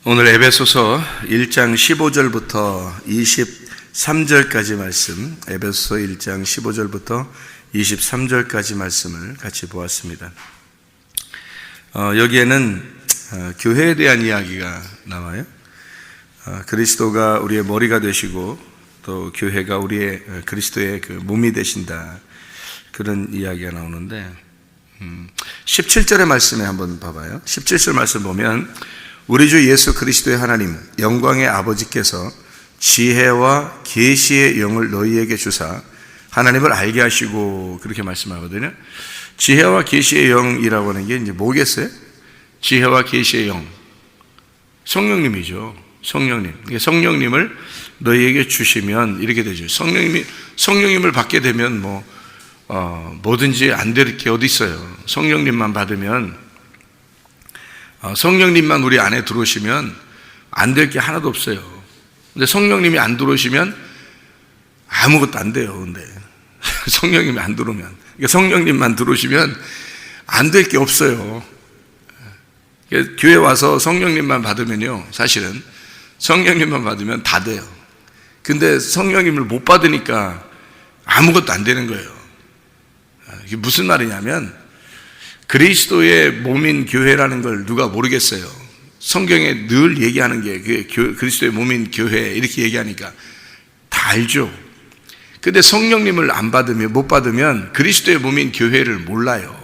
오늘 에베소서 1장 15절부터 23절까지 말씀, 에베소서 1장 15절부터 23절까지 말씀을 같이 보았습니다. 여기에는 교회에 대한 이야기가 나와요. 그리스도가 우리의 머리가 되시고 또 교회가 우리의 그리스도의 그 몸이 되신다, 그런 이야기가 나오는데 17절의 말씀에 한번 봐봐요. 17절 말씀 보면 우리 주 예수 그리스도의 하나님 영광의 아버지께서 지혜와 계시의 영을 너희에게 주사 하나님을 알게 하시고, 그렇게 말씀하거든요. 지혜와 계시의 영이라고 하는 게 이제 뭐겠어요? 지혜와 계시의 영, 성령님이죠. 성령님. 성령님을 너희에게 주시면 이렇게 되죠. 성령님을 받게 되면 뭐든지 안 될 게 어디 있어요. 성령님만 받으면, 성령님만 우리 안에 들어오시면 안 될 게 하나도 없어요. 근데 성령님이 안 들어오시면 아무것도 안 돼요. 근데 성령님이 안 들어오면, 성령님만 들어오시면 안 될 게 없어요. 교회 와서 성령님만 받으면요, 사실은 성령님만 받으면 다 돼요. 근데 성령님을 못 받으니까 아무것도 안 되는 거예요. 이게 무슨 말이냐면, 그리스도의 몸인 교회라는 걸 누가 모르겠어요. 성경에 늘 얘기하는 게 그리스도의 몸인 교회 이렇게 얘기하니까 다 알죠. 근데 성령님을 못 받으면 그리스도의 몸인 교회를 몰라요.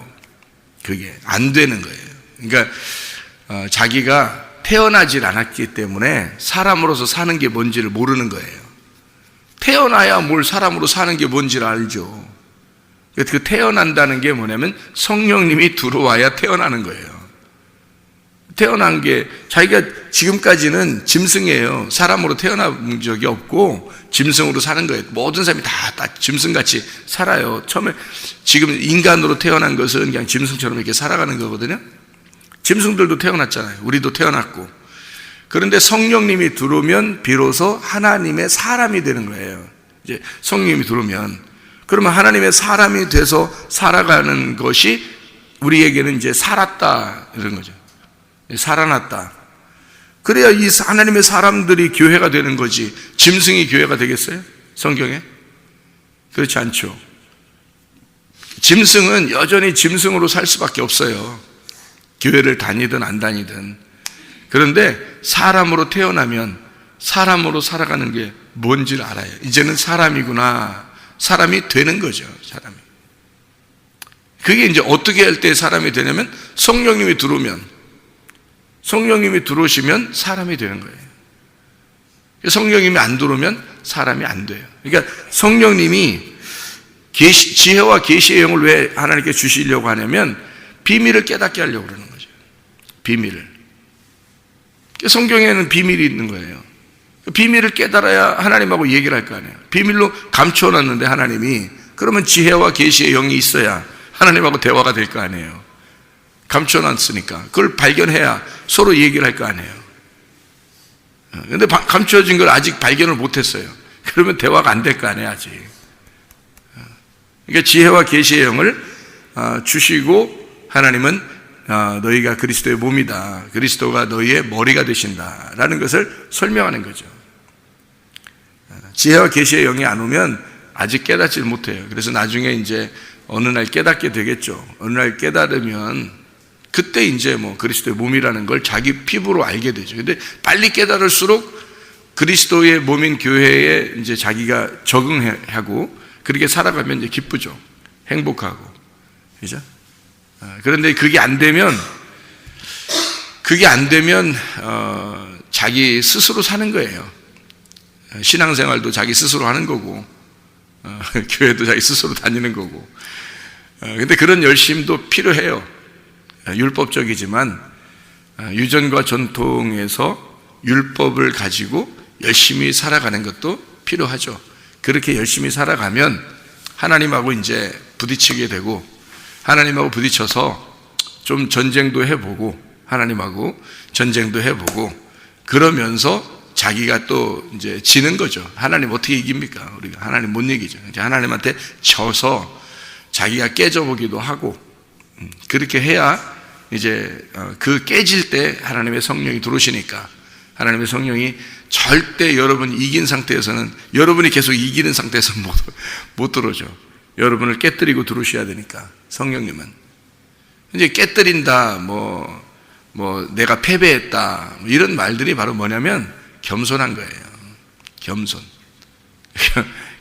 그게 안 되는 거예요. 그러니까 자기가 태어나질 않았기 때문에 사람으로서 사는 게 뭔지를 모르는 거예요. 태어나야 뭘 사람으로 사는 게 뭔지를 알죠. 그 태어난다는 게 뭐냐면 성령님이 들어와야 태어나는 거예요. 태어난 게, 자기가 지금까지는 짐승이에요. 사람으로 태어난 적이 없고 짐승으로 사는 거예요. 모든 사람이 다 짐승같이 살아요. 처음에 지금 인간으로 태어난 것은 그냥 짐승처럼 이렇게 살아가는 거거든요. 짐승들도 태어났잖아요. 우리도 태어났고. 그런데 성령님이 들어오면 비로소 하나님의 사람이 되는 거예요. 이제 성령님이 들어오면, 그러면 하나님의 사람이 돼서 살아가는 것이 우리에게는 이제 살았다, 이런 거죠. 살아났다. 그래야 이 하나님의 사람들이 교회가 되는 거지, 짐승이 교회가 되겠어요? 성경에? 그렇지 않죠. 짐승은 여전히 짐승으로 살 수밖에 없어요. 교회를 다니든 안 다니든. 그런데 사람으로 태어나면 사람으로 살아가는 게 뭔지를 알아요. 이제는 사람이구나. 사람이 되는 거죠, 사람이. 그게 이제 어떻게 할 때 사람이 되냐면, 성령님이 들어오시면 사람이 되는 거예요. 성령님이 안 들어오면 사람이 안 돼요. 그러니까 성령님이 지혜와 계시의 영을 왜 하나님께 주시려고 하냐면, 비밀을 깨닫게 하려고 그러는 거죠. 비밀을. 성경에는 비밀이 있는 거예요. 비밀을 깨달아야 하나님하고 얘기를 할 거 아니에요. 비밀로 감춰놨는데 하나님이, 그러면 지혜와 계시의 영이 있어야 하나님하고 대화가 될 거 아니에요. 감춰놨으니까 그걸 발견해야 서로 얘기를 할 거 아니에요. 그런데 감춰진 걸 아직 발견을 못했어요. 그러면 대화가 안 될 거 아니에요, 아직. 그러니까 지혜와 계시의 영을 주시고, 하나님은 너희가 그리스도의 몸이다, 그리스도가 너희의 머리가 되신다라는 것을 설명하는 거죠. 지혜와 계시의 영이 안 오면 아직 깨닫지 못해요. 그래서 나중에 이제 어느 날 깨닫게 되겠죠. 어느 날 깨달으면 그때 이제 그리스도의 몸이라는 걸 자기 피부로 알게 되죠. 근데 빨리 깨달을수록 그리스도의 몸인 교회에 이제 자기가 적응하고 그렇게 살아가면 이제 기쁘죠. 행복하고. 그죠? 그런데 그게 안 되면 자기 스스로 사는 거예요. 신앙생활도 자기 스스로 하는 거고, 교회도 자기 스스로 다니는 거고. 근데 그런 열심도 필요해요. 율법적이지만 유전과 전통에서 율법을 가지고 열심히 살아가는 것도 필요하죠. 그렇게 열심히 살아가면 하나님하고 이제 부딪히게 되고, 하나님하고 부딪혀서 좀 전쟁도 해보고, 하나님하고 전쟁도 해보고, 그러면서 자기가 또 이제 지는 거죠. 하나님 어떻게 이깁니까? 우리가 하나님 못 이기죠. 이제 하나님한테 져서 자기가 깨져보기도 하고, 그렇게 해야 이제 그 깨질 때 하나님의 성령이 들어오시니까 하나님의 성령이 절대 여러분이 이긴 상태에서는, 여러분이 계속 이기는 상태에서 못 들어오죠. 여러분을 깨뜨리고 들어오셔야 되니까. 성령님은 이제 깨뜨린다, 내가 패배했다, 이런 말들이 바로 뭐냐면 겸손한 거예요. 겸손.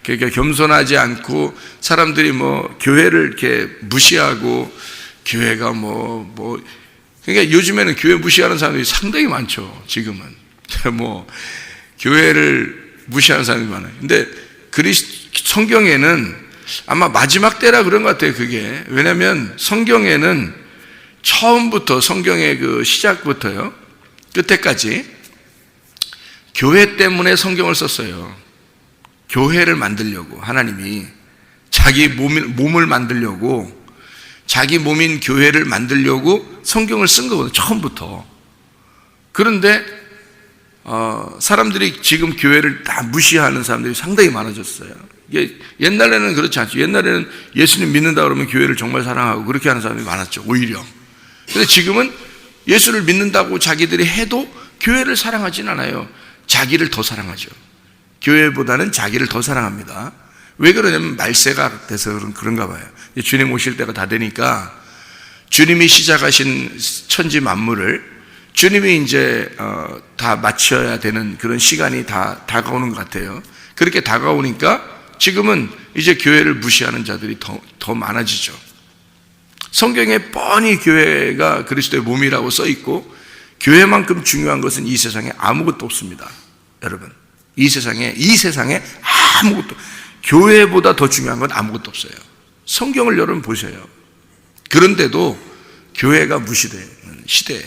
그러니까 겸손하지 않고 사람들이 교회를 이렇게 무시하고, 교회가 그러니까 요즘에는 교회 무시하는 사람들이 상당히 많죠. 지금은 교회를 무시하는 사람이 많아요. 근데 성경에는 아마 마지막 때라 그런 것 같아요. 그게 왜냐하면 성경에는 처음부터, 성경의 그 시작부터요 끝에까지 교회 때문에 성경을 썼어요. 교회를 만들려고, 하나님이 자기 몸을 만들려고, 자기 몸인 교회를 만들려고 성경을 쓴 거거든요, 처음부터. 그런데 사람들이 지금 교회를 다 무시하는 사람들이 상당히 많아졌어요. 이게 옛날에는 그렇지 않죠. 옛날에는 예수님 믿는다 그러면 교회를 정말 사랑하고 그렇게 하는 사람이 많았죠, 오히려. 근데 지금은 예수를 믿는다고 자기들이 해도 교회를 사랑하진 않아요. 자기를 더 사랑하죠. 교회보다는 자기를 더 사랑합니다. 왜 그러냐면 말세가 돼서 그런가 봐요. 주님 오실 때가 다 되니까 주님이 시작하신 천지 만물을 주님이 이제 다 마쳐야 되는 그런 시간이 다 다가오는 것 같아요. 그렇게 다가오니까 지금은 이제 교회를 무시하는 자들이 더 많아지죠. 성경에 뻔히 교회가 그리스도의 몸이라고 써 있고, 교회만큼 중요한 것은 이 세상에 아무것도 없습니다. 여러분, 이 세상에 아무것도, 교회보다 더 중요한 건 아무것도 없어요. 성경을 여러분 보세요. 그런데도 교회가 무시되는 시대에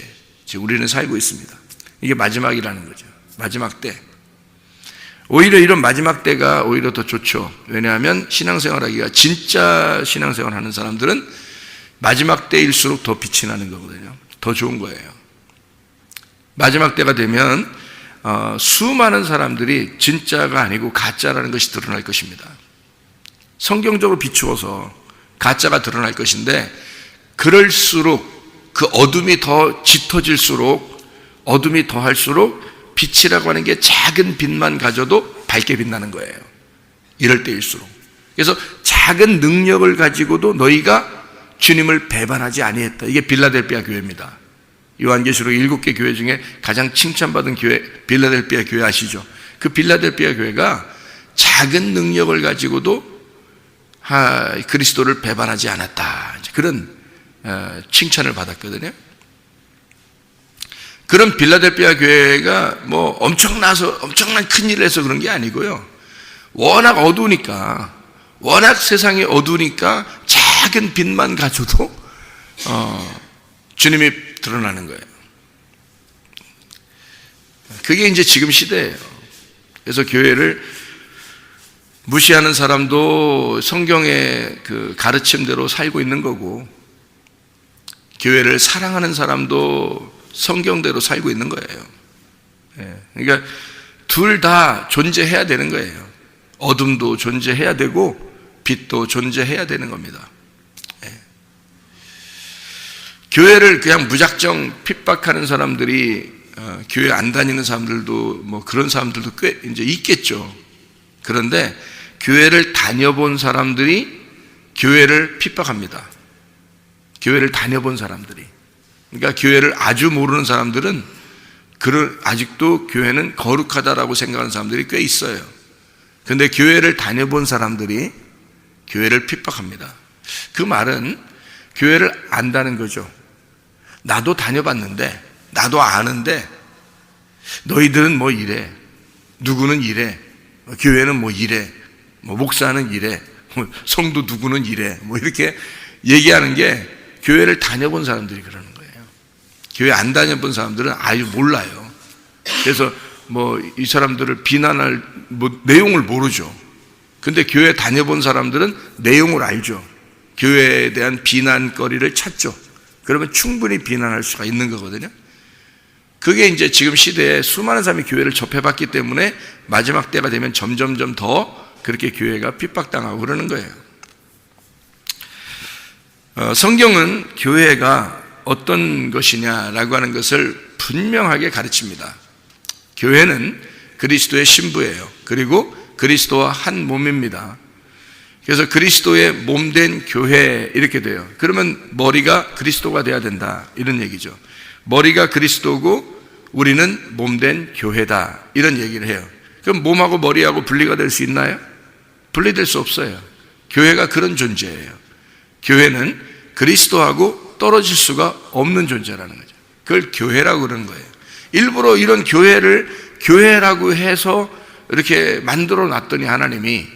우리는 살고 있습니다. 이게 마지막이라는 거죠. 마지막 때. 오히려 이런 마지막 때가 오히려 더 좋죠. 왜냐하면 신앙생활하기가, 진짜 신앙생활 하는 사람들은 마지막 때일수록 더 빛이 나는 거거든요. 더 좋은 거예요. 마지막 때가 되면 수많은 사람들이 진짜가 아니고 가짜라는 것이 드러날 것입니다. 성경적으로 비추어서 가짜가 드러날 것인데, 그럴수록 그 어둠이 더 짙어질수록, 어둠이 더 할수록 빛이라고 하는 게 작은 빛만 가져도 밝게 빛나는 거예요. 이럴 때일수록. 그래서 작은 능력을 가지고도 너희가 주님을 배반하지 아니했다. 이게 빌라델비아 교회입니다. 요한계시록 7개 교회 중에 가장 칭찬받은 교회, 빌라델비아 교회 아시죠? 그 빌라델비아 교회가 작은 능력을 가지고도 그리스도를 배반하지 않았다, 그런 칭찬을 받았거든요. 그런 빌라델비아 교회가 엄청난 큰일을 해서 그런 게 아니고요, 워낙 어두우니까, 워낙 세상이 어두우니까 작은 빛만 가져도 주님이 드러나는 거예요. 그게 이제 지금 시대예요. 그래서 교회를 무시하는 사람도 성경의 그 가르침대로 살고 있는 거고, 교회를 사랑하는 사람도 성경대로 살고 있는 거예요. 그러니까 둘 다 존재해야 되는 거예요. 어둠도 존재해야 되고 빛도 존재해야 되는 겁니다. 교회를 그냥 무작정 핍박하는 사람들이, 교회 안 다니는 사람들도 그런 사람들도 꽤 이제 있겠죠. 그런데 교회를 다녀본 사람들이 교회를 핍박합니다. 교회를 다녀본 사람들이. 그러니까 교회를 아주 모르는 사람들은 아직도 교회는 거룩하다라고 생각하는 사람들이 꽤 있어요. 그런데 교회를 다녀본 사람들이 교회를 핍박합니다. 그 말은 교회를 안다는 거죠. 나도 다녀봤는데, 나도 아는데, 너희들은 뭐 이래, 누구는 이래, 교회는 뭐 이래, 목사는 이래, 성도 누구는 이래, 이렇게 얘기하는 게 교회를 다녀본 사람들이 그러는 거예요. 교회 안 다녀본 사람들은 아예 몰라요. 그래서 이 사람들을 비난할 내용을 모르죠. 근데 교회 다녀본 사람들은 내용을 알죠. 교회에 대한 비난거리를 찾죠. 그러면 충분히 비난할 수가 있는 거거든요. 그게 이제 지금 시대에 수많은 사람이 교회를 접해봤기 때문에 마지막 때가 되면 점점점 더 그렇게 교회가 핍박당하고 그러는 거예요. 성경은 교회가 어떤 것이냐라고 하는 것을 분명하게 가르칩니다. 교회는 그리스도의 신부예요. 그리고 그리스도와 한 몸입니다. 그래서 그리스도의 몸된 교회 이렇게 돼요. 그러면 머리가 그리스도가 돼야 된다 이런 얘기죠. 머리가 그리스도고 우리는 몸된 교회다 이런 얘기를 해요. 그럼 몸하고 머리하고 분리가 될 수 있나요? 분리될 수 없어요. 교회가 그런 존재예요. 교회는 그리스도하고 떨어질 수가 없는 존재라는 거죠. 그걸 교회라고 그러는 거예요. 일부러 이런 교회를 교회라고 해서 이렇게 만들어 놨더니 하나님이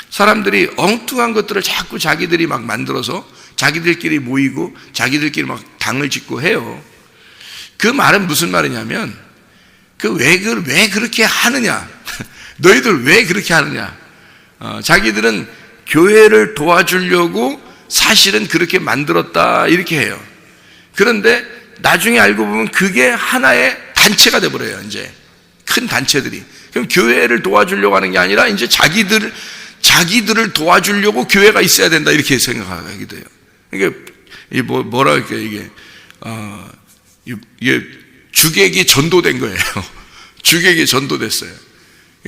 사람들이 엉뚱한 것들을 자꾸 자기들이 막 만들어서 자기들끼리 모이고 자기들끼리 막 당을 짓고 해요. 그 말은 무슨 말이냐면 왜 그렇게 하느냐? 너희들 왜 그렇게 하느냐? 자기들은 교회를 도와주려고 사실은 그렇게 만들었다 이렇게 해요. 그런데 나중에 알고 보면 그게 하나의 단체가 돼버려요. 이제 큰 단체들이. 그럼 교회를 도와주려고 하는 게 아니라 이제 자기들을 도와주려고 교회가 있어야 된다 이렇게 생각하게 돼요. 이게 뭐라 할까요? 이게 주객이 전도된 거예요. 주객이 전도됐어요.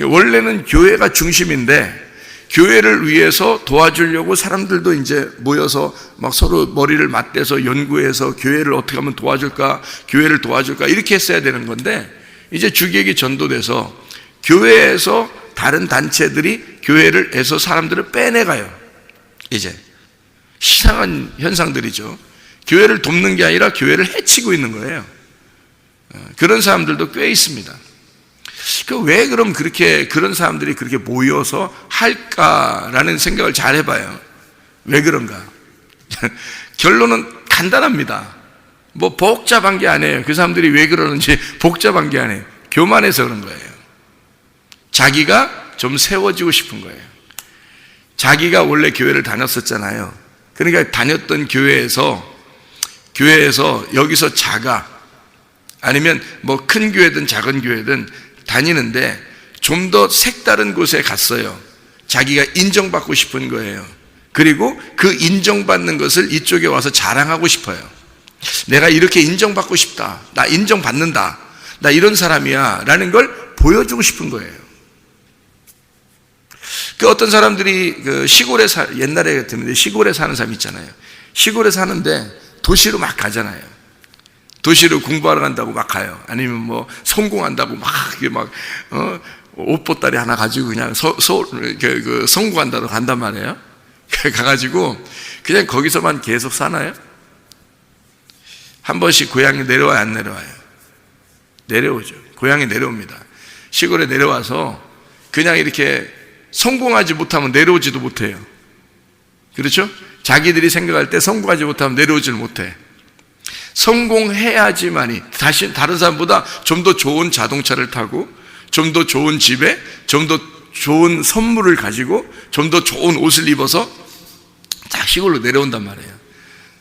원래는 교회가 중심인데 교회를 위해서 도와주려고 사람들도 이제 모여서 막 서로 머리를 맞대서 연구해서 교회를 어떻게 하면 도와줄까, 교회를 도와줄까 이렇게 했어야 되는 건데 이제 주객이 전도돼서 교회에서 다른 단체들이 교회를 해서 사람들을 빼내가요. 이제 이상한 현상들이죠. 교회를 돕는 게 아니라 교회를 해치고 있는 거예요. 그런 사람들도 꽤 있습니다. 왜 그럼 그런 사람들이 그렇게 모여서 할까라는 생각을 잘 해봐요. 왜 그런가? 결론은 간단합니다. 뭐 복잡한 게 아니에요. 그 사람들이 왜 그러는지 복잡한 게 아니에요. 교만해서 그런 거예요. 자기가 좀 세워지고 싶은 거예요. 자기가 원래 교회를 다녔었잖아요. 그러니까 다녔던 교회에서 여기서 아니면 뭐 큰 교회든 작은 교회든 다니는데 좀 더 색다른 곳에 갔어요. 자기가 인정받고 싶은 거예요. 그리고 그 인정받는 것을 이쪽에 와서 자랑하고 싶어요. 내가 이렇게 인정받고 싶다. 나 인정받는다. 나 이런 사람이야. 라는 걸 보여주고 싶은 거예요. 어떤 사람들이 옛날에 같으면 시골에 사는 사람 있잖아요. 시골에 사는데 도시로 막 가잖아요. 도시로 공부하러 간다고 막 가요. 아니면 뭐 성공한다고 옷보따리 하나 가지고 그냥 성공한다고 간단 말이에요. 가가지고 그냥 거기서만 계속 사나요? 한 번씩 고향에 내려와요, 안 내려와요? 내려오죠. 고향에 내려옵니다. 시골에 내려와서 그냥 이렇게 성공하지 못하면 내려오지도 못해요. 그렇죠? 자기들이 생각할 때 성공하지 못하면 내려오지를 못해. 성공해야지만이 다른 사람보다 좀 더 좋은 자동차를 타고 좀 더 좋은 집에 좀 더 좋은 선물을 가지고 좀 더 좋은 옷을 입어서 딱 시골로 내려온단 말이에요.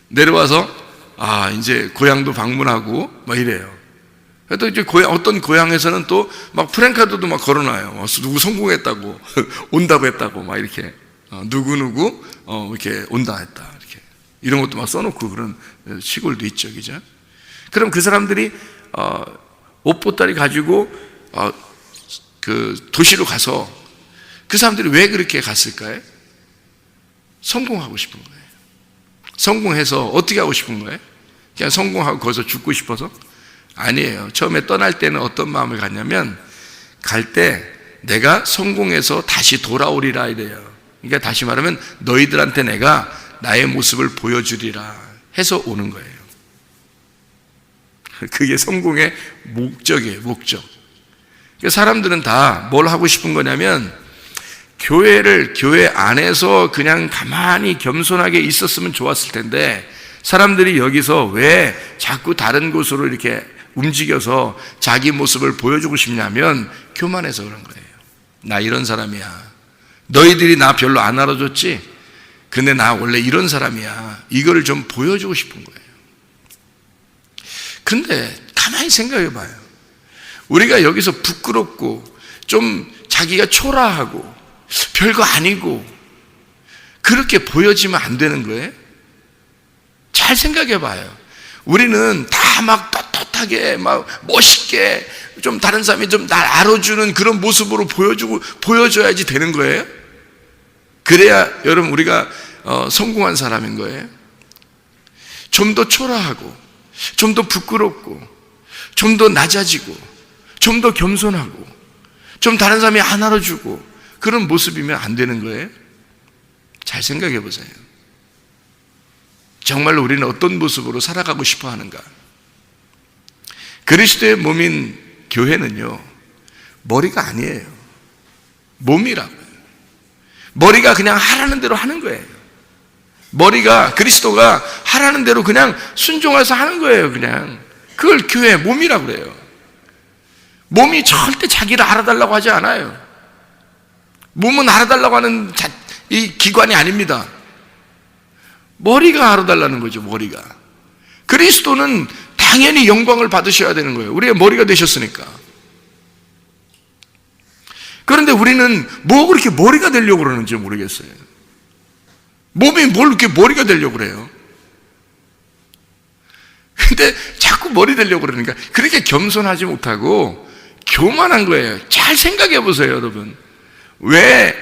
내려와서 이제 고향도 방문하고 막 이래요. 또 이제 어떤 고향에서는 또 막 프랭카드도 막 걸어놔요. 누구 성공했다고 온다고 했다고 막 이렇게 누구 이렇게 온다 했다 이렇게 이런 것도 막 써놓고 그런 시골도 있죠, 그죠? 그럼 그 사람들이 옷보따리 가지고 그 도시로 가서 그 사람들이 왜 그렇게 갔을까요? 성공하고 싶은 거예요. 성공해서 어떻게 하고 싶은 거예요? 그냥 성공하고 거기서 죽고 싶어서? 아니에요. 처음에 떠날 때는 어떤 마음을 갖냐면 갈 때 내가 성공해서 다시 돌아오리라 이래요. 그러니까 다시 말하면 너희들한테 내가 나의 모습을 보여주리라 해서 오는 거예요. 그게 성공의 목적이에요. 목적. 그러니까 사람들은 다 뭘 하고 싶은 거냐면 교회 안에서 그냥 가만히 겸손하게 있었으면 좋았을 텐데 사람들이 여기서 왜 자꾸 다른 곳으로 이렇게 움직여서 자기 모습을 보여주고 싶냐면 교만해서 그런 거예요. 나 이런 사람이야. 너희들이 나 별로 안 알아줬지? 근데 나 원래 이런 사람이야. 이거를 좀 보여주고 싶은 거예요. 근데 가만히 생각해 봐요. 우리가 여기서 부끄럽고 좀 자기가 초라하고 별거 아니고 그렇게 보여지면 안 되는 거예요. 잘 생각해 봐요. 우리는 다 막 떳떳하게 막 멋있게 좀 다른 사람이 좀 날 알아주는 그런 모습으로 보여줘야지 되는 거예요? 그래야 여러분 우리가 성공한 사람인 거예요? 좀 더 초라하고, 좀 더 부끄럽고, 좀 더 낮아지고, 좀 더 겸손하고, 좀 다른 사람이 안 알아주고, 그런 모습이면 안 되는 거예요? 잘 생각해 보세요. 정말로 우리는 어떤 모습으로 살아가고 싶어 하는가? 그리스도의 몸인 교회는요, 머리가 아니에요. 몸이라고요. 머리가 그냥 하라는 대로 하는 거예요. 머리가, 그리스도가 하라는 대로 그냥 순종해서 하는 거예요, 그냥. 그걸 교회 몸이라고 그래요. 몸이 절대 자기를 알아달라고 하지 않아요. 몸은 알아달라고 하는 이 기관이 아닙니다. 머리가 알아달라는 거죠, 머리가. 그리스도는 당연히 영광을 받으셔야 되는 거예요. 우리의 머리가 되셨으니까. 그런데 우리는 뭐 그렇게 머리가 되려고 그러는지 모르겠어요. 몸이 뭘 그렇게 머리가 되려고 그래요? 근데 자꾸 머리 되려고 그러니까 그렇게 겸손하지 못하고 교만한 거예요. 잘 생각해 보세요, 여러분. 왜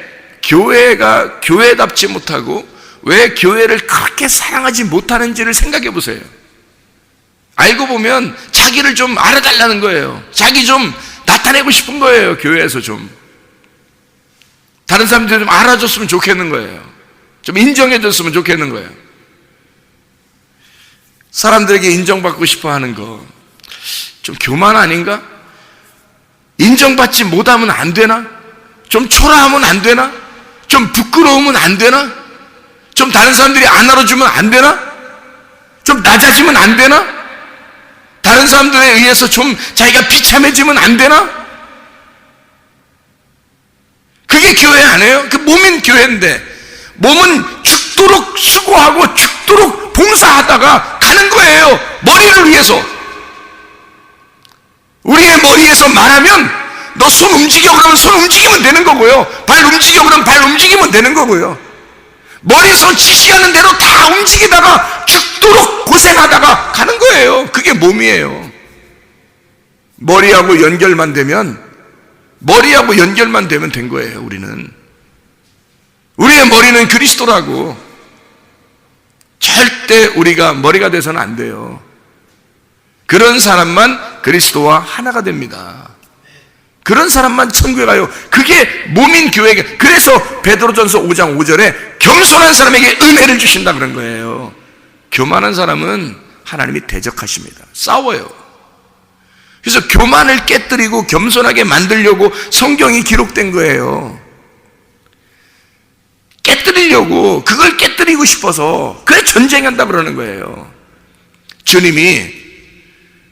교회가 교회답지 못하고 왜 교회를 그렇게 사랑하지 못하는지를 생각해 보세요. 알고 보면 자기를 좀 알아달라는 거예요. 자기 좀 나타내고 싶은 거예요. 교회에서 좀 다른 사람들이 좀 알아줬으면 좋겠는 거예요. 좀 인정해줬으면 좋겠는 거예요. 사람들에게 인정받고 싶어 하는 거 좀 교만 아닌가? 인정받지 못하면 안 되나? 좀 초라하면 안 되나? 좀 부끄러우면 안 되나? 좀 다른 사람들이 안 알아주면 안 되나? 좀 낮아지면 안 되나? 다른 사람들에 의해서 좀 자기가 비참해지면 안 되나? 그게 교회 아니에요? 그 몸인 교회인데 몸은 죽도록 수고하고 죽도록 봉사하다가 가는 거예요. 머리를 위해서. 우리의 머리에서 말하면 너 손 움직여 그러면 손 움직이면 되는 거고요. 발 움직여 그러면 발 움직이면 되는 거고요. 머리에서 지시하는 대로 다 움직이다가 죽도록 고생하다가 가는 거예요. 그게 몸이에요. 머리하고 연결만 되면 된 거예요. 우리의 머리는 그리스도라고. 절대 우리가 머리가 돼서는 안 돼요. 그런 사람만 그리스도와 하나가 됩니다. 그런 사람만 천국에 가요. 그게 몸인 교회에게. 그래서 베드로전서 5장 5절에 겸손한 사람에게 은혜를 주신다 그런 거예요. 교만한 사람은 하나님이 대적하십니다. 싸워요. 그래서 교만을 깨뜨리고 겸손하게 만들려고 성경이 기록된 거예요. 깨뜨리려고, 그걸 깨뜨리고 싶어서 그래 전쟁한다 그러는 거예요. 주님이.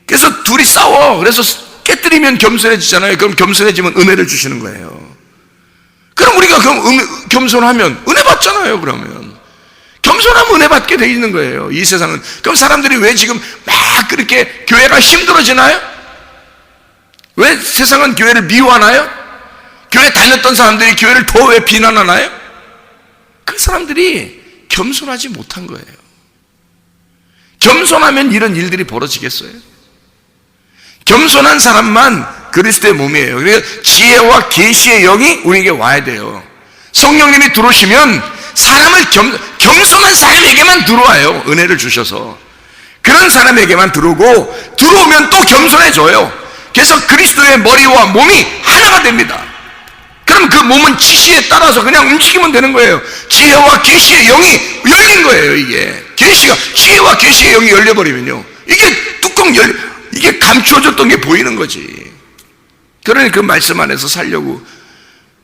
그래서 둘이 싸워. 그래서 깨뜨리면 겸손해지잖아요. 그럼 겸손해지면 은혜를 주시는 거예요. 그럼 우리가 겸손하면 은혜 받잖아요. 그러면 겸손하면 은혜 받게 돼 있는 거예요. 이 세상은. 그럼 사람들이 왜 지금 막 그렇게 교회가 힘들어지나요? 왜 세상은 교회를 미워하나요? 교회 다녔던 사람들이 교회를 더 왜 비난하나요? 그 사람들이 겸손하지 못한 거예요. 겸손하면 이런 일들이 벌어지겠어요? 겸손한 사람만 그리스도의 몸이에요. 그래서 지혜와 계시의 영이 우리에게 와야 돼요. 성령님이 들어오시면 사람을 겸손한 사람에게만 들어와요. 은혜를 주셔서. 그런 사람에게만 들어오고 들어오면 또 겸손해져요. 그래서 그리스도의 머리와 몸이 하나가 됩니다. 그럼 그 몸은 지시에 따라서 그냥 움직이면 되는 거예요. 지혜와 계시의 영이 열린 거예요. 이게 지혜와 계시의 영이 열려버리면요, 이게 이게 감추어졌던 게 보이는 거지. 그러니 그 말씀 안에서 살려고,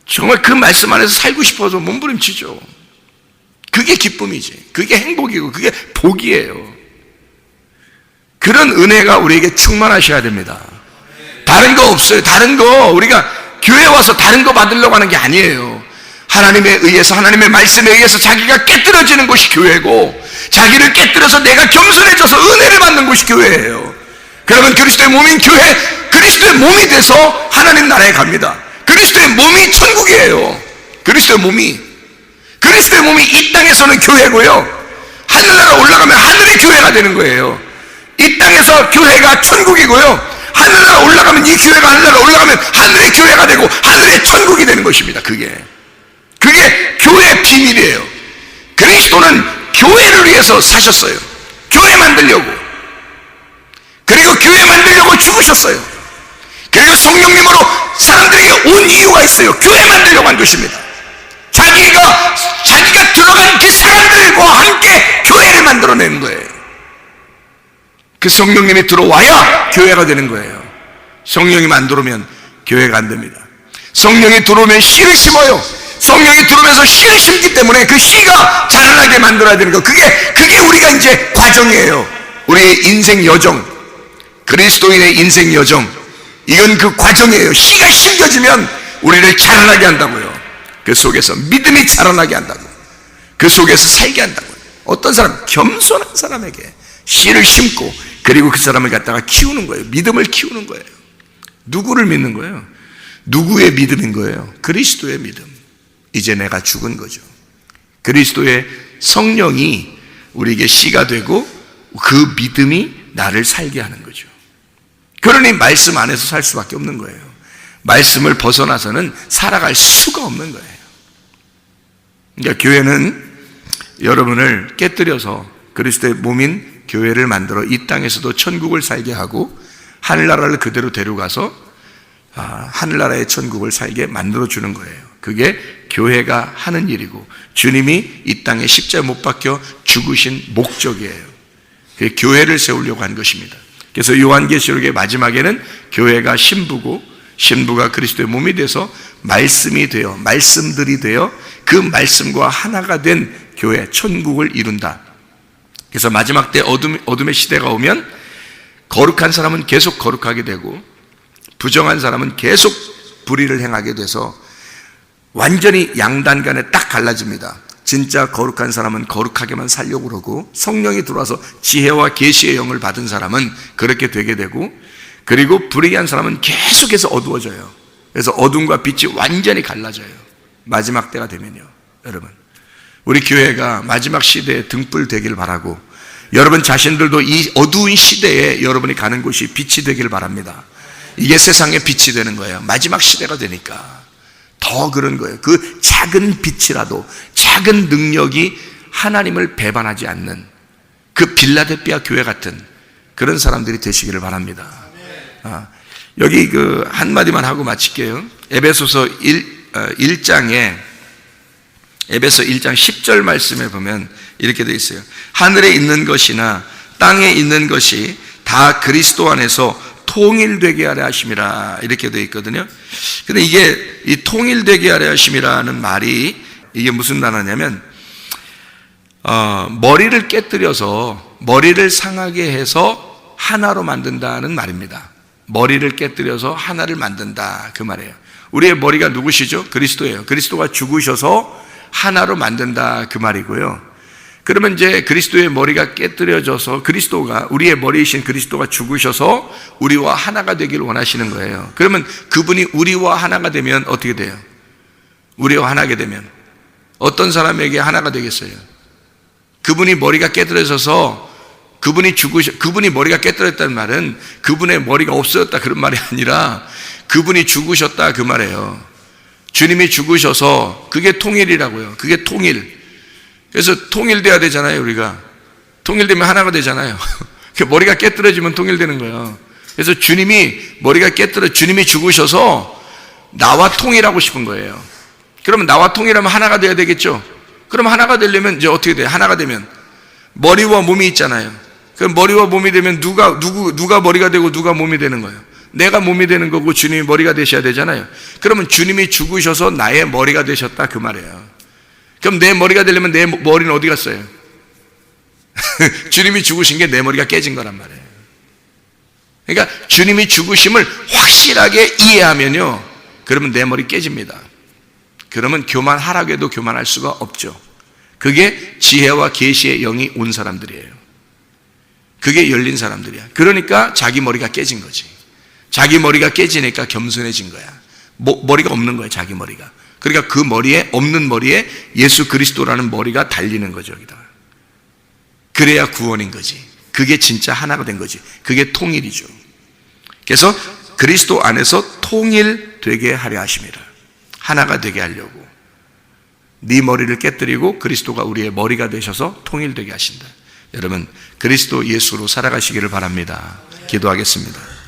정말 그 말씀 안에서 살고 싶어서 몸부림치죠. 그게 기쁨이지. 그게 행복이고 그게 복이에요. 그런 은혜가 우리에게 충만하셔야 됩니다. 다른 거 없어요. 다른 거 우리가 교회 와서 다른 거 받으려고 하는 게 아니에요. 하나님에 의해서, 하나님의 말씀에 의해서 자기가 깨뜨려지는 것이 교회고, 자기를 깨뜨려서 내가 겸손해져서 은혜를 받는 것이 교회예요. 그러면 그리스도의 몸인 교회, 그리스도의 몸이 돼서 하나님 나라에 갑니다. 그리스도의 몸이 천국이에요. 그리스도의 몸이 이 땅에서는 교회고요, 하늘나라 올라가면 하늘의 교회가 되는 거예요. 이 땅에서 교회가 천국이고요, 하늘나라 올라가면 이 교회가 하늘나라 올라가면 하늘의 교회가 되고 하늘의 천국이 되는 것입니다. 그게 교회의 비밀이에요. 그리스도는 교회를 위해서 사셨어요. 교회 만들려고. 그리고 교회 만들려고 죽으셨어요. 그리고 성령님으로 사람들에게 온 이유가 있어요. 교회 만들려고 한 것입니다. 자기가 들어간 그 사람들과 함께 교회를 만들어내는 거예요. 그 성령님이 들어와야 교회가 되는 거예요. 성령님 안 들어오면 교회가 안 됩니다. 성령이 들어오면 씨를 심어요. 성령이 들어오면서 씨를 심기 때문에 그 씨가 자라나게 만들어야 되는 거. 그게 우리가 이제 과정이에요. 우리의 인생 여정, 그리스도인의 인생 여정, 이건 그 과정이에요. 씨가 심겨지면 우리를 자라나게 한다고요. 그 속에서 믿음이 자라나게 한다고. 그 속에서 살게 한다고요. 어떤 사람, 겸손한 사람에게 씨를 심고 그리고 그 사람을 갖다가 키우는 거예요. 믿음을 키우는 거예요. 누구를 믿는 거예요? 누구의 믿음인 거예요? 그리스도의 믿음. 이제 내가 죽은 거죠. 그리스도의 성령이 우리에게 씨가 되고 그 믿음이 나를 살게 하는 거죠. 그러니 말씀 안에서 살 수밖에 없는 거예요. 말씀을 벗어나서는 살아갈 수가 없는 거예요. 그러니까 교회는 여러분을 깨뜨려서 그리스도의 몸인 교회를 만들어 이 땅에서도 천국을 살게 하고 하늘나라를 그대로 데려가서 하늘나라의 천국을 살게 만들어주는 거예요. 그게 교회가 하는 일이고 주님이 이 땅에 십자가에 못 박혀 죽으신 목적이에요. 그게 교회를 세우려고 한 것입니다. 그래서 요한계시록의 마지막에는 교회가 신부고 신부가 그리스도의 몸이 돼서 말씀이 되어 말씀들이 되어 그 말씀과 하나가 된 교회, 천국을 이룬다. 그래서 마지막 때 어둠의 시대가 오면 거룩한 사람은 계속 거룩하게 되고 부정한 사람은 계속 불의를 행하게 돼서 완전히 양단 간에 딱 갈라집니다. 진짜 거룩한 사람은 거룩하게만 살려고 그러고 성령이 들어와서 지혜와 계시의 영을 받은 사람은 그렇게 되게 되고 그리고 불의한 사람은 계속해서 어두워져요. 그래서 어둠과 빛이 완전히 갈라져요. 마지막 때가 되면요. 여러분, 우리 교회가 마지막 시대에 등불 되길 바라고 여러분 자신들도 이 어두운 시대에 여러분이 가는 곳이 빛이 되길 바랍니다. 이게 세상의 빛이 되는 거예요. 마지막 시대가 되니까 더 그런 거예요. 그 작은 빛이라도 작은 능력이 하나님을 배반하지 않는 그 빌라델피아 교회 같은 그런 사람들이 되시기를 바랍니다. 여기 그 한마디만 하고 마칠게요. 에베소서 1장에 에베소 1장 10절 말씀에 보면 이렇게 되어 있어요. 하늘에 있는 것이나 땅에 있는 것이 다 그리스도 안에서 통일되게 하려 하심이라 이렇게 되어 있거든요. 근데 이게 이 통일되게 하려 하심이라는 말이 이게 무슨 단어냐면 머리를 깨뜨려서 머리를 상하게 해서 하나로 만든다는 말입니다. 머리를 깨뜨려서 하나를 만든다 그 말이에요. 우리의 머리가 누구시죠? 그리스도예요. 그리스도가 죽으셔서 하나로 만든다 그 말이고요. 그러면 이제 그리스도의 머리가 깨뜨려져서 그리스도가 우리의 머리이신 그리스도가 죽으셔서 우리와 하나가 되기를 원하시는 거예요. 그러면 그분이 우리와 하나가 되면 어떻게 돼요? 우리와 하나게 되면 어떤 사람에게 하나가 되겠어요? 그분이 머리가 깨뜨려져서 그분이 머리가 깨뜨렸다는 말은 그분의 머리가 없어졌다 그런 말이 아니라 그분이 죽으셨다 그 말이에요. 주님이 죽으셔서 그게 통일이라고요. 그게 통일. 그래서 통일돼야 되잖아요. 우리가 통일되면 하나가 되잖아요. 머리가 깨뜨려지면 통일되는 거예요. 그래서 주님이 죽으셔서 나와 통일하고 싶은 거예요. 그러면 나와 통일하면 하나가 돼야 되겠죠. 그럼 하나가 되려면 이제 어떻게 돼요? 하나가 되면 머리와 몸이 있잖아요. 그럼 머리와 몸이 되면 누가 머리가 되고 누가 몸이 되는 거예요? 내가 몸이 되는 거고 주님이 머리가 되셔야 되잖아요. 그러면 주님이 죽으셔서 나의 머리가 되셨다 그 말이에요. 그럼 내 머리가 되려면 내 머리는 어디 갔어요? 주님이 죽으신 게 내 머리가 깨진 거란 말이에요. 그러니까 주님이 죽으심을 확실하게 이해하면요, 그러면 내 머리 깨집니다. 그러면 교만하라고 해도 교만할 수가 없죠. 그게 지혜와 계시의 영이 온 사람들이에요. 그게 열린 사람들이야. 그러니까 자기 머리가 깨진 거지. 자기 머리가 깨지니까 겸손해진 거야. 머리가 없는 거야, 자기 머리가. 그러니까 그 머리에, 없는 머리에 예수 그리스도라는 머리가 달리는 거죠, 여기다. 그래야 구원인 거지. 그게 진짜 하나가 된 거지. 그게 통일이죠. 그래서 그리스도 안에서 통일되게 하려 하심이라. 하나가 되게 하려고. 네 머리를 깨뜨리고 그리스도가 우리의 머리가 되셔서 통일되게 하신다. 여러분, 그리스도 예수로 살아가시기를 바랍니다. 기도하겠습니다.